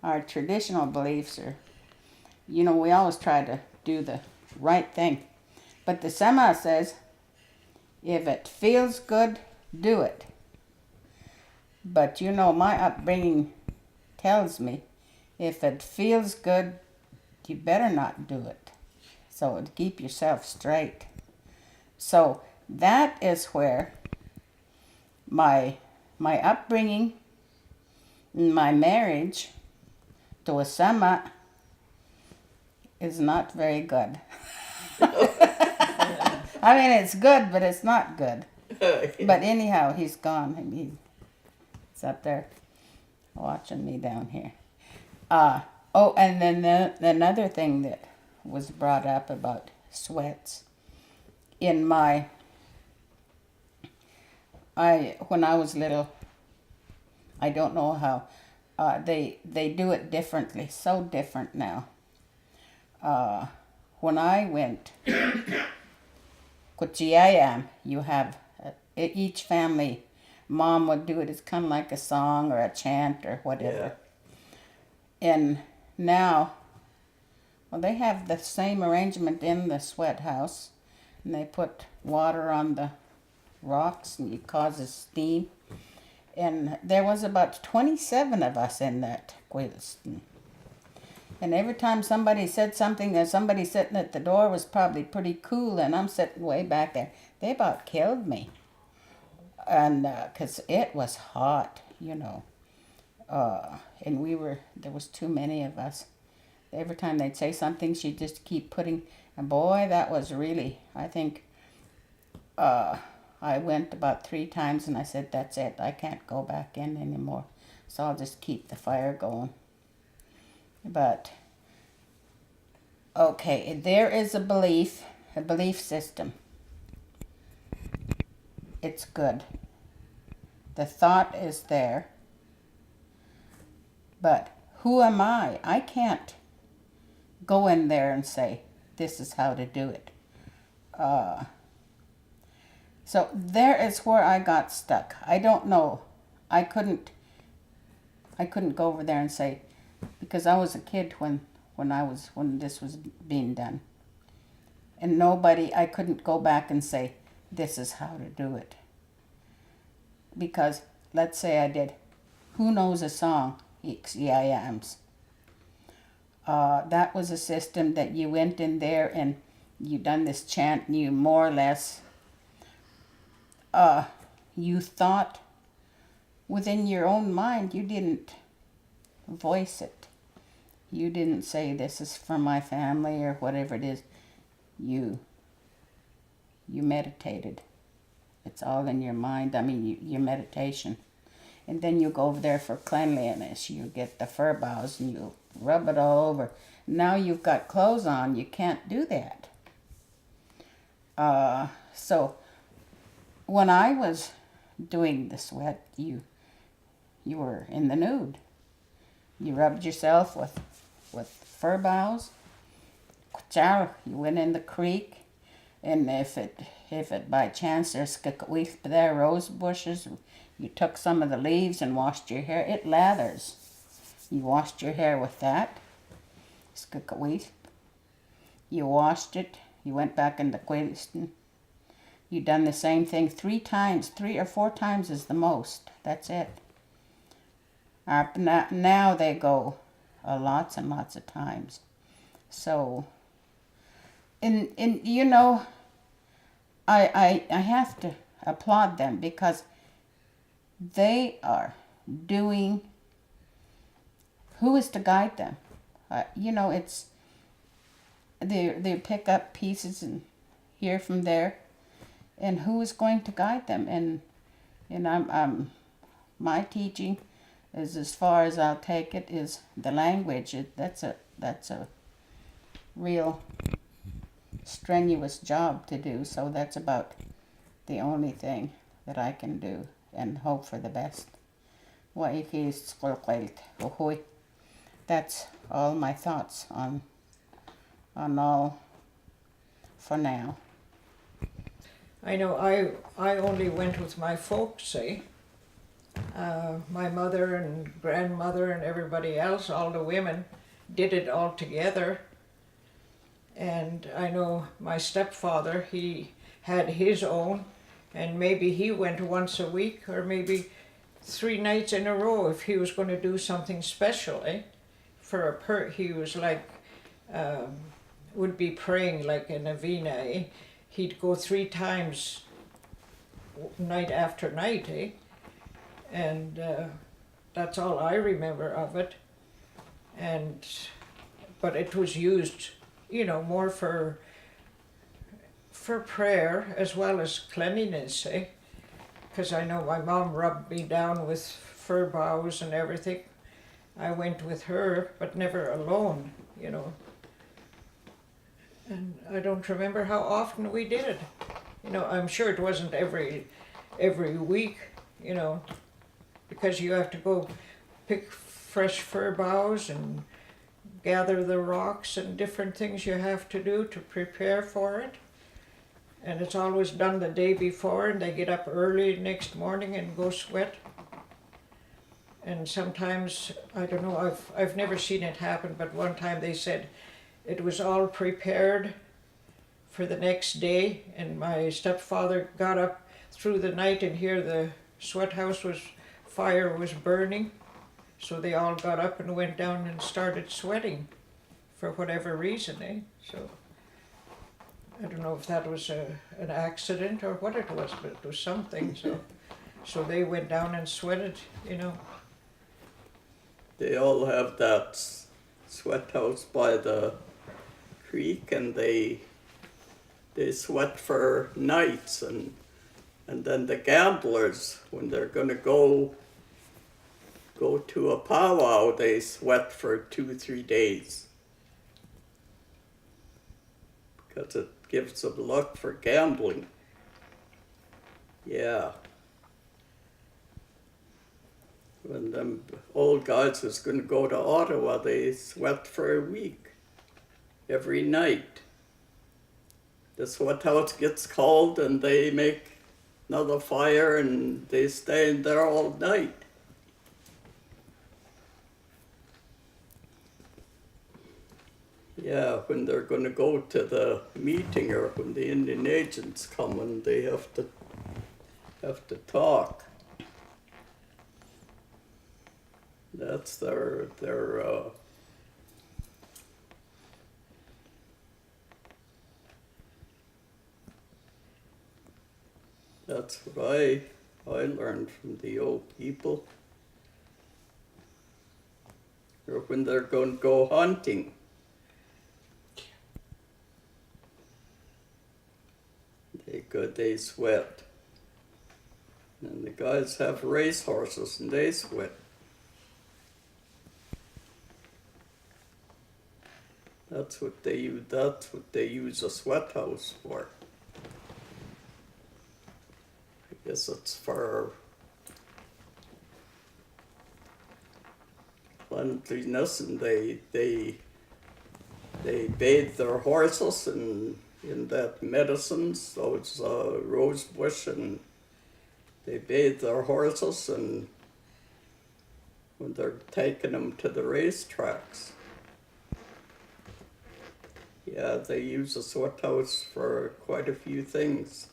our traditional beliefs are, we always try to do the right thing. But the Sema says, if it feels good, do it. But my upbringing tells me, if it feels good, you better not do it. So to keep yourself straight. So that is where my upbringing, my marriage to a Sema is not very good. I mean, it's good, but it's not good. But anyhow, he's gone. He's up there watching me down here. And then another thing that was brought up about sweats. When I was little, I don't know how, they do it differently, so different now. When I went, Kuchiyayam, you have each family, mom would do it. It's kind of like a song or a chant or whatever. Yeah. And now, they have the same arrangement in the sweat house, and they put water on the rocks and it causes steam. And there was about 27 of us in that Quailston. And every time somebody said something, that somebody sitting at the door was probably pretty cool, and I'm sitting way back there. They about killed me. And because it was hot, and there was too many of us. Every time they'd say something, she'd just keep putting, and boy, that was really, I think, I went about 3 times, and I said, that's it, I can't go back in anymore. So I'll just keep the fire going. But, okay, there is a belief system. It's good. The thought is there. But who am I? I can't go in there and say, this is how to do it. So there is where I got stuck. I don't know. I couldn't go over there and say, because I was a kid when this was being done. And I couldn't go back and say, this is how to do it. Because, let's say I did, who knows a song? Yams. That was a system that you went in there and you done this chant, and you more or less, you thought within your own mind, you didn't voice it. You didn't say, this is for my family or whatever it is. You meditated. It's all in your mind. I mean, your meditation. And then you go over there for cleanliness. You get the fir boughs and you rub it all over. Now you've got clothes on. You can't do that. So when I was doing the sweat, you were in the nude. You rubbed yourself with fir boughs. You went in the creek, and if it by chance there's there rose bushes, you took some of the leaves and washed your hair. It lathers. You washed your hair with that. You washed it. You went back in the Quailston. You done the same thing 3 times. 3 or 4 times is the most. That's it. Now they go lots and lots of times. So, I have to applaud them because they are doing. Who is to guide them? It's they pick up pieces and here from there, and who is going to guide them? And I'm my teaching is, as far as I'll take it, is the language. That's a real strenuous job to do. So that's about the only thing that I can do and hope for the best. That's all my thoughts on all for now. I know I only went with my folks, My mother and grandmother and everybody else, all the women, did it all together. And I know my stepfather, he had his own, and maybe he went once a week or maybe 3 nights in a row if he was going to do something special, eh? He was like, would be praying like a novena, eh? He'd go 3 times night after night, eh? And that's all I remember of it. But it was used, more for prayer as well as cleanliness, eh? Because I know my mom rubbed me down with fir boughs and everything. I went with her, but never alone. And I don't remember how often we did it. I'm sure it wasn't every week, because you have to go pick fresh fir boughs and gather the rocks and different things you have to do to prepare for it. And it's always done the day before, and they get up early next morning and go sweat. And sometimes, I don't know, I've never seen it happen, but one time they said it was all prepared for the next day, and my stepfather got up through the night and here the fire was burning. So they all got up and went down and started sweating for whatever reason, eh? So I don't know if that was an accident or what it was, but it was something. So they went down and sweated. They all have that sweat house by the creek, and they sweat for nights, and then the gamblers, when they're gonna go to a powwow, they sweat for 2-3 days because it gives them luck for gambling. Yeah. When them old guys was going to go to Ottawa, they sweat for a week, every night. The sweat house gets cold and they make another fire and they stay in there all night. Yeah, when they're going to go to the meeting or when the Indian agents come and they have to talk. That's their that's what I learned from the old people. Or when they're going to go hunting. They sweat. And the guys have race horses and they sweat. That's what they use a sweat house for. I guess it's for cleanliness, and they bathe their horses in that medicines, those rose bush, and they bathe their horses and when they're taking them to the racetracks. Yeah, they use a sweat house for quite a few things.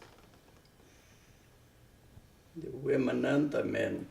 The women and the men.